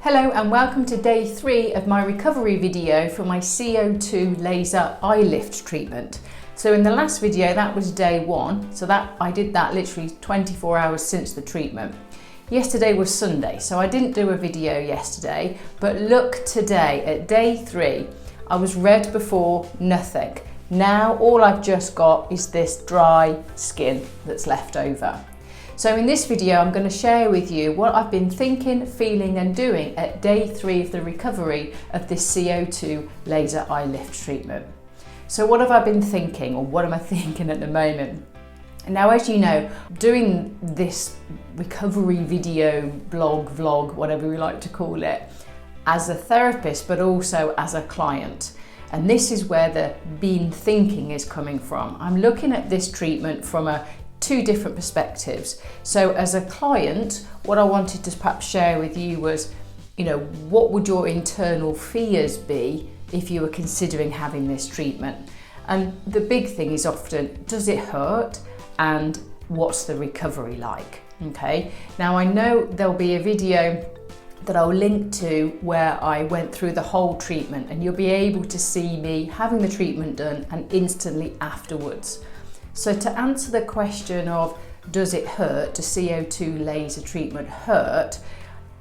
Hello and welcome to day 3 of my recovery video for my CO2 laser eye lift treatment. So in the last video that was day 1, so I did that literally 24 hours since the treatment. Yesterday was Sunday, so I didn't do a video yesterday, but look today at day 3, I was red before, nothing. Now all I've just got is this dry skin that's left over. So in this video, I'm going to share with you what I've been thinking, feeling and doing at day 3 of the recovery of this CO2 laser eye lift treatment. So what have I been thinking, or what am I thinking at the moment? Now, as you know, doing this recovery video, blog, vlog, whatever we like to call it, as a therapist, but also as a client. And this is where the been thinking is coming from. I'm looking at this treatment from two different perspectives. So as a client, what I wanted to perhaps share with you was, what would your internal fears be if you were considering having this treatment? And the big thing is often, does it hurt? And what's the recovery like? Okay, now I know there'll be a video that I'll link to where I went through the whole treatment, and you'll be able to see me having the treatment done and instantly afterwards. So to answer the question of does it hurt, does CO2 laser treatment hurt?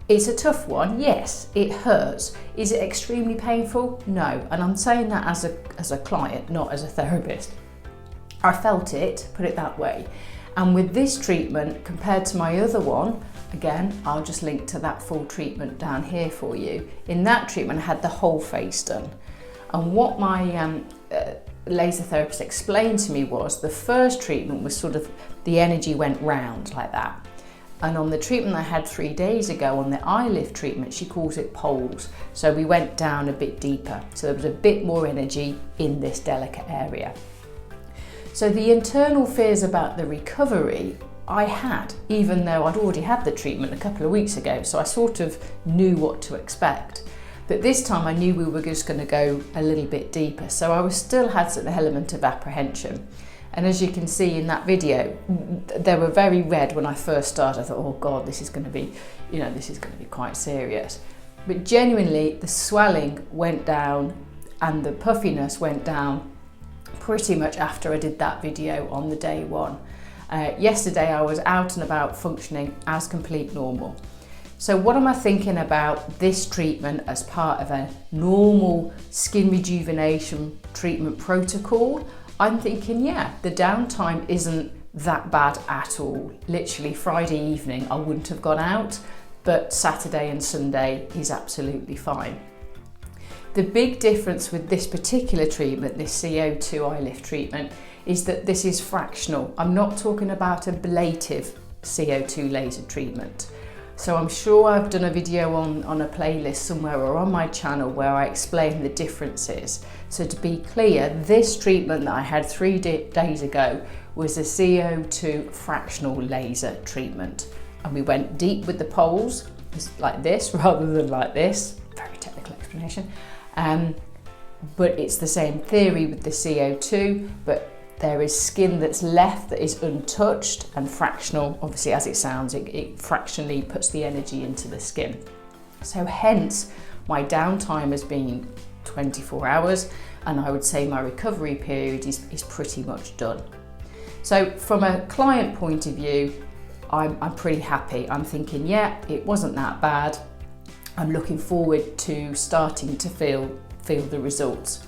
It's a tough one. Yes, it hurts. Is it extremely painful? No. And I'm saying that as a client, not as a therapist. I felt it, put it that way. And with this treatment, compared to my other one, again, I'll just link to that full treatment down here for you. In that treatment, I had the whole face done. And what my laser therapist explained to me was the first treatment was sort of the energy went round like that. And on the treatment I had 3 days ago, on the eye lift treatment, she calls it poles. So we went down a bit deeper. So there was a bit more energy in this delicate area. So the internal fears about the recovery I had, even though I'd already had the treatment a couple of weeks ago. So I sort of knew what to expect. But this time I knew we were just going to go a little bit deeper. So I still had an element of apprehension. And as you can see in that video, they were very red when I first started. I thought, oh God, this is going to be, this is going to be quite serious. But genuinely, the swelling went down and the puffiness went down pretty much after I did that video on the day 1. Yesterday I was out and about functioning as complete normal. So what am I thinking about this treatment as part of a normal skin rejuvenation treatment protocol? I'm thinking, yeah, the downtime isn't that bad at all. Literally Friday evening, I wouldn't have gone out, but Saturday and Sunday is absolutely fine. The big difference with this particular treatment, this CO2 eye lift treatment, is that this is fractional. I'm not talking about ablative CO2 laser treatment. So I'm sure I've done a video on a playlist somewhere or on my channel where I explain the differences. So to be clear, this treatment that I had 3 days ago was a CO2 fractional laser treatment. And we went deep with the poles, like this rather than like this. Very technical explanation. But it's the same theory with the CO2, but there is skin that's left that is untouched, and fractional, obviously as it sounds, it fractionally puts the energy into the skin. So hence my downtime has been 24 hours, and I would say my recovery period is pretty much done. So from a client point of view, I'm pretty happy. I'm thinking, yeah, it wasn't that bad. I'm looking forward to starting to feel the results.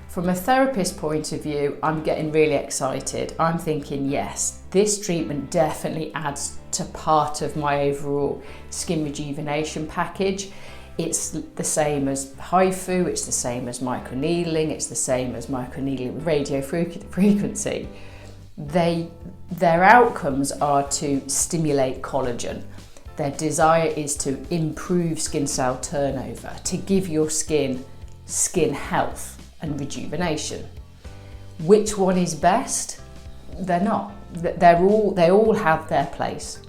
From a therapist point of view, I'm getting really excited. I'm thinking, yes, this treatment definitely adds to part of my overall skin rejuvenation package. It's the same as HIFU, it's the same as microneedling, it's the same as microneedling with radio frequency. Their outcomes are to stimulate collagen. Their desire is to improve skin cell turnover, to give your skin health and rejuvenation. Which one is best? They're not. They all have their place.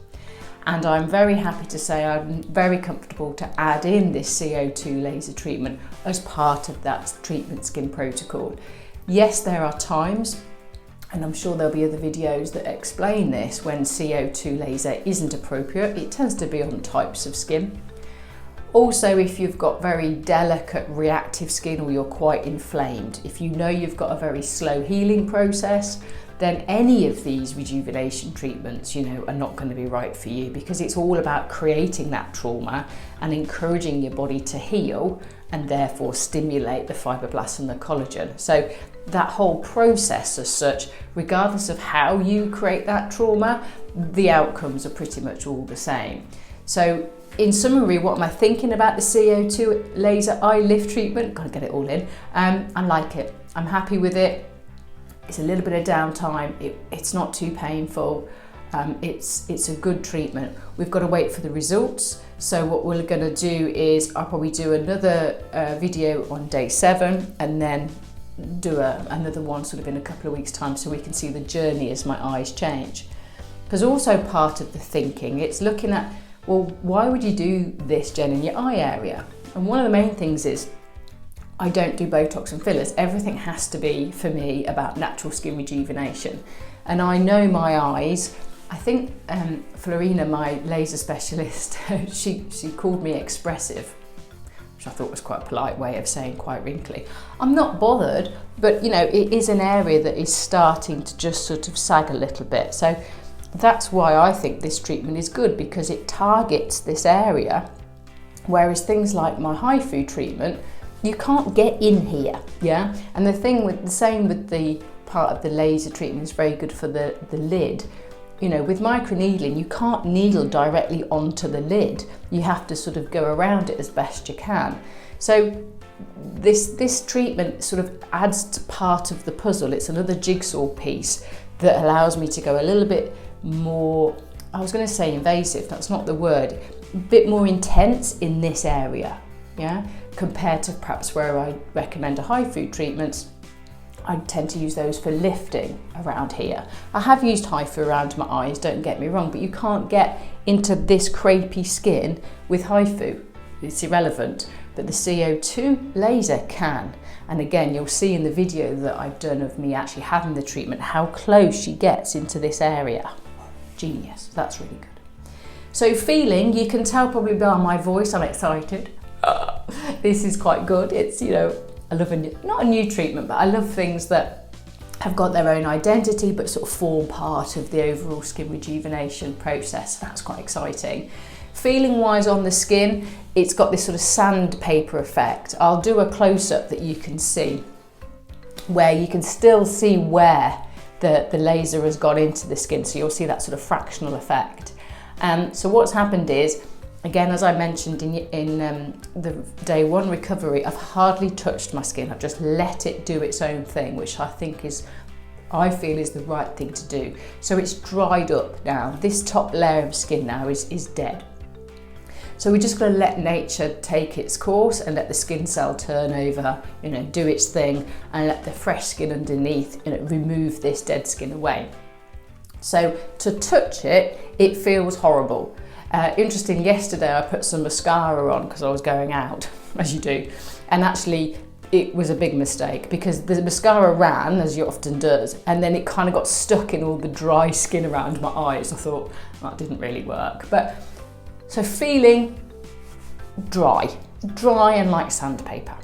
And I'm very happy to say I'm very comfortable to add in this CO2 laser treatment as part of that treatment skin protocol. Yes, there are times, and I'm sure there'll be other videos that explain this, when CO2 laser isn't appropriate. It tends to be on types of skin. Also, if you've got very delicate reactive skin or you're quite inflamed, if you know you've got a very slow healing process, then any of these rejuvenation treatments, you know, are not going to be right for you, because it's all about creating that trauma and encouraging your body to heal and therefore stimulate the fibroblasts and the collagen. So that whole process as such, regardless of how you create that trauma, the outcomes are pretty much all the same. So in summary, what am I thinking about the CO2 laser eye lift treatment? Gotta get it all in. I like it. I'm happy with it. It's a little bit of downtime. It's not too painful. It's a good treatment. We've got to wait for the results. So what we're going to do is I'll probably do another video on day 7 and then do another one sort of in a couple of weeks' time, so we can see the journey as my eyes change. Because also part of the thinking, it's looking at, well, why would you do this, Jen, in your eye area? And one of the main things is I don't do Botox and fillers. Everything has to be, for me, about natural skin rejuvenation. And I know my eyes, I think Florina, my laser specialist, she called me expressive, which I thought was quite a polite way of saying quite wrinkly. I'm not bothered, but you know, it is an area that is starting to just sort of sag a little bit. So that's why I think this treatment is good, because it targets this area, whereas things like my HIFU treatment, you can't get in here, yeah? And the same with the part of the laser treatment is very good for the lid. You know, with microneedling, you can't needle directly onto the lid. You have to sort of go around it as best you can. So this treatment sort of adds to part of the puzzle. It's another jigsaw piece that allows me to go a little bit more, I was going to say invasive, that's not the word, a bit more intense in this area, yeah? Compared to perhaps where I recommend a HIFU treatments, I tend to use those for lifting around here. I have used HIFU around my eyes, don't get me wrong, but you can't get into this crepey skin with HIFU. It's irrelevant, but the CO2 laser can. And again, you'll see in the video that I've done of me actually having the treatment, how close she gets into this area. Genius, that's really good. So feeling, you can tell probably by my voice, I'm excited. This is quite good. It's, you know, I love not a new treatment, but I love things that have got their own identity but sort of form part of the overall skin rejuvenation process. That's quite exciting. Feeling wise on the skin, it's got this sort of sandpaper effect. I'll do a close-up that you can see, where you can still see where the laser has gone into the skin, so you'll see that sort of fractional effect. So what's happened is, again, as I mentioned in the day 1 recovery, I've hardly touched my skin. I've just let it do its own thing, which I feel is the right thing to do. So it's dried up now. This top layer of skin now is dead. So we're just going to let nature take its course and let the skin cell turnover, you know, do its thing, and let the fresh skin underneath, you know, remove this dead skin away. So to touch it, it feels horrible. Interesting, yesterday I put some mascara on because I was going out, as you do, and actually it was a big mistake, because the mascara ran, as it often does, and then it kind of got stuck in all the dry skin around my eyes. I thought that didn't really work. But so feeling dry and like sandpaper.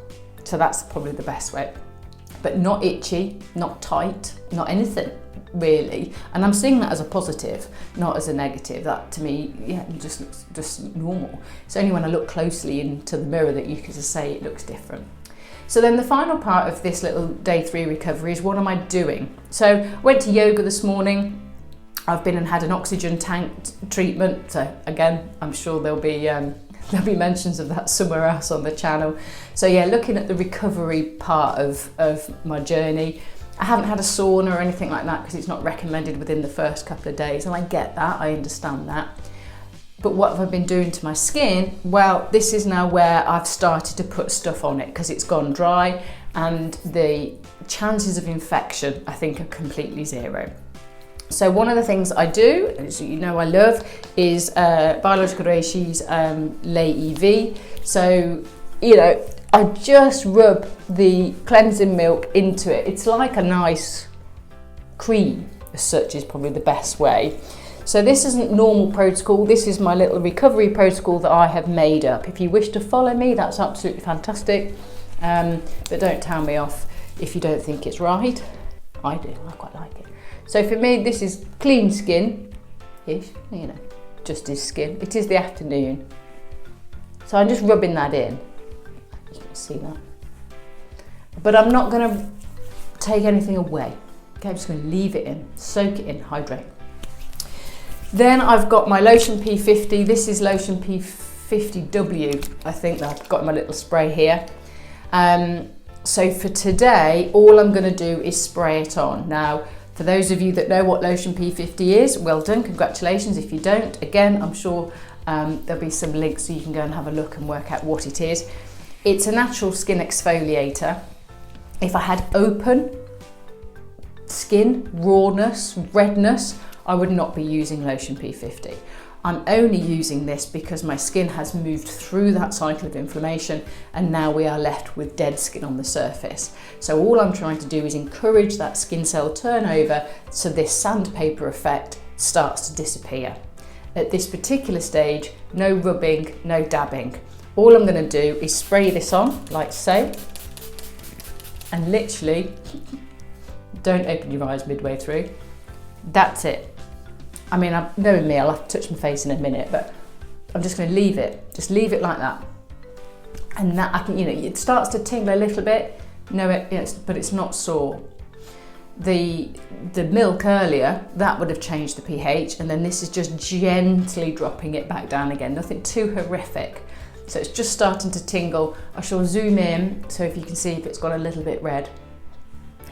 So that's probably the best way, but not itchy, not tight, not anything really. And I'm seeing that as a positive, not as a negative. That to me, yeah, it just looks just normal. It's only when I look closely into the mirror that you can just say it looks different. So then the final part of this little day 3 recovery is, what am I doing? So I went to yoga this morning. I've been and had an oxygen tank treatment. So again, I'm sure there'll be mentions of that somewhere else on the channel. So yeah, looking at the recovery part of my journey. I haven't had a sauna or anything like that because it's not recommended within the first couple of days, and I get that, I understand that. But what have I been doing to my skin? Well, this is now where I've started to put stuff on it because it's gone dry, and the chances of infection, I think, are completely zero. So one of the things I do, as you know I love, is Biological Reishi's Lay EV. So, you know, I just rub the cleansing milk into it. It's like a nice cream, as such is probably the best way. So this isn't normal protocol, this is my little recovery protocol that I have made up. If you wish to follow me, that's absolutely fantastic, but don't tell me off if you don't think it's right. I do, I quite like it. So for me, this is clean skin-ish, you know, just as skin. It is the afternoon. So I'm just rubbing that in. You can see that. But I'm not gonna take anything away. Okay, I'm just gonna leave it in, soak it in, hydrate. Then I've got my Lotion P50. This is Lotion P50W, I think, that I've got in my little spray here. So for today, all I'm gonna do is spray it on. Now, for those of you that know what Lotion P50 is, well done, congratulations. If you don't, again, I'm sure there'll be some links so you can go and have a look and work out what it is. It's a natural skin exfoliator. If I had open skin, rawness, redness, I would not be using Lotion P50. I'm only using this because my skin has moved through that cycle of inflammation and now we are left with dead skin on the surface. So all I'm trying to do is encourage that skin cell turnover so this sandpaper effect starts to disappear. At this particular stage, no rubbing, no dabbing. All I'm going to do is spray this on like so, and literally don't open your eyes midway through. That's it. I mean, knowing me, I'll have to touch my face in a minute, but I'm just going to leave it. Just leave it like that. And that, I can, you know, it starts to tingle a little bit, but it's not sore. The milk earlier, that would have changed the pH, and then this is just gently dropping it back down again. Nothing too horrific. So it's just starting to tingle. I shall zoom in, so if you can see if it's got a little bit red.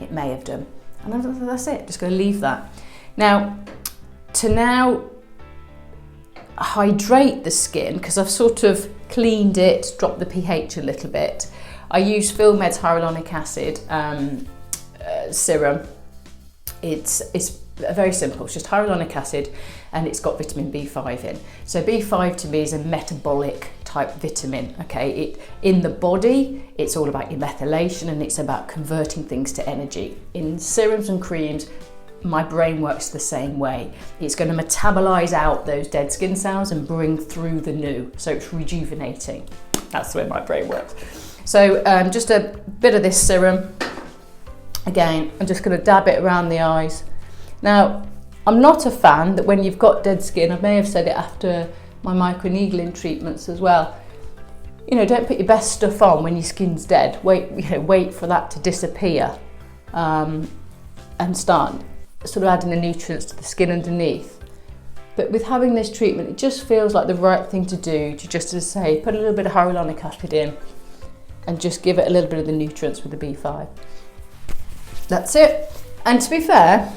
It may have done. And that's it, just going to leave that. Now, to hydrate the skin, because I've sort of cleaned it, dropped the pH a little bit, I use Fillmed's hyaluronic acid serum. It's very simple, it's just hyaluronic acid and it's got vitamin B5 in. So B5 to me is a metabolic type vitamin, okay? In the body, it's all about your methylation and it's about converting things to energy. In serums and creams, my brain works the same way. It's going to metabolize out those dead skin cells and bring through the new. So it's rejuvenating. That's the way my brain works. So just a bit of this serum. Again, I'm just going to dab it around the eyes. Now, I'm not a fan that when you've got dead skin, I may have said it after my microneedling treatments as well, you know, don't put your best stuff on when your skin's dead. Wait for that to disappear and start sort of adding the nutrients to the skin underneath. But with having this treatment, it just feels like the right thing to do, to just, as I say, put a little bit of hyaluronic acid in and just give it a little bit of the nutrients with the B5. That's it. And to be fair,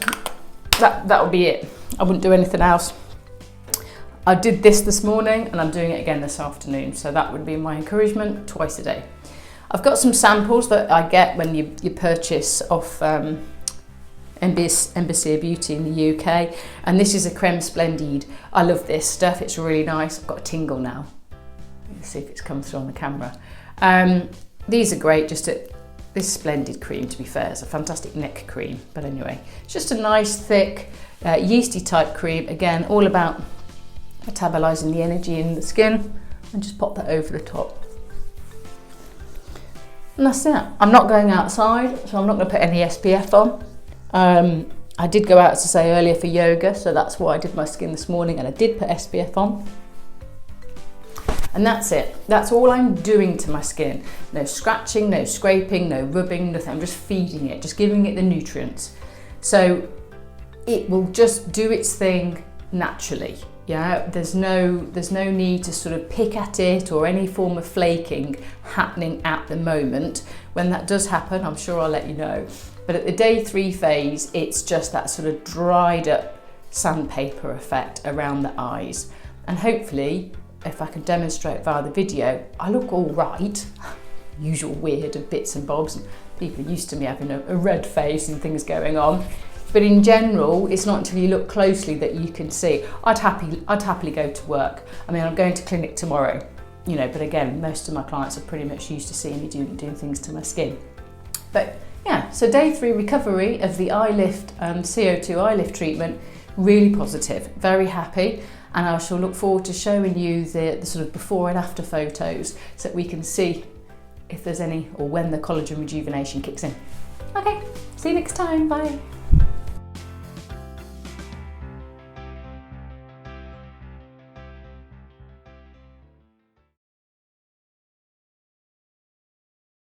that would be it. I wouldn't do anything else. I did this morning and I'm doing it again this afternoon. So that would be my encouragement, twice a day. I've got some samples that I get when you purchase off Embassy of Beauty in the UK, and this is a creme Splendid. I love this stuff, it's really nice. I've got a tingle now. Let's see if it's come through on the camera. These are great, this Splendid cream, to be fair, it's a fantastic neck cream, but anyway, it's just a nice thick yeasty type cream, again all about metabolizing the energy in the skin, and just pop that over the top. And that's it. I'm not going outside, so I'm not going to put any SPF on. I did go out, as I say earlier, for yoga, so that's why I did my skin this morning, and I did put SPF on. And that's it. That's all I'm doing to my skin. No scratching, no scraping, no rubbing, nothing. I'm just feeding it, just giving it the nutrients. So it will just do its thing naturally. Yeah, there's no need to sort of pick at it or any form of flaking happening at the moment. When that does happen, I'm sure I'll let you know. But at the day 3 phase, it's just that sort of dried up sandpaper effect around the eyes. And hopefully, if I can demonstrate via the video, I look all right. Usual weird of bits and bobs. People are used to me having a red face and things going on. But in general, it's not until you look closely that you can see. I'd happily go to work. I mean, I'm going to clinic tomorrow, you know, but again, most of my clients are pretty much used to seeing me doing things to my skin. But yeah, so day 3 recovery of the eye lift, CO2 eye lift treatment really positive, very happy. And I shall look forward to showing you the sort of before and after photos so that we can see if there's any or when the collagen rejuvenation kicks in. Okay, see you next time, bye.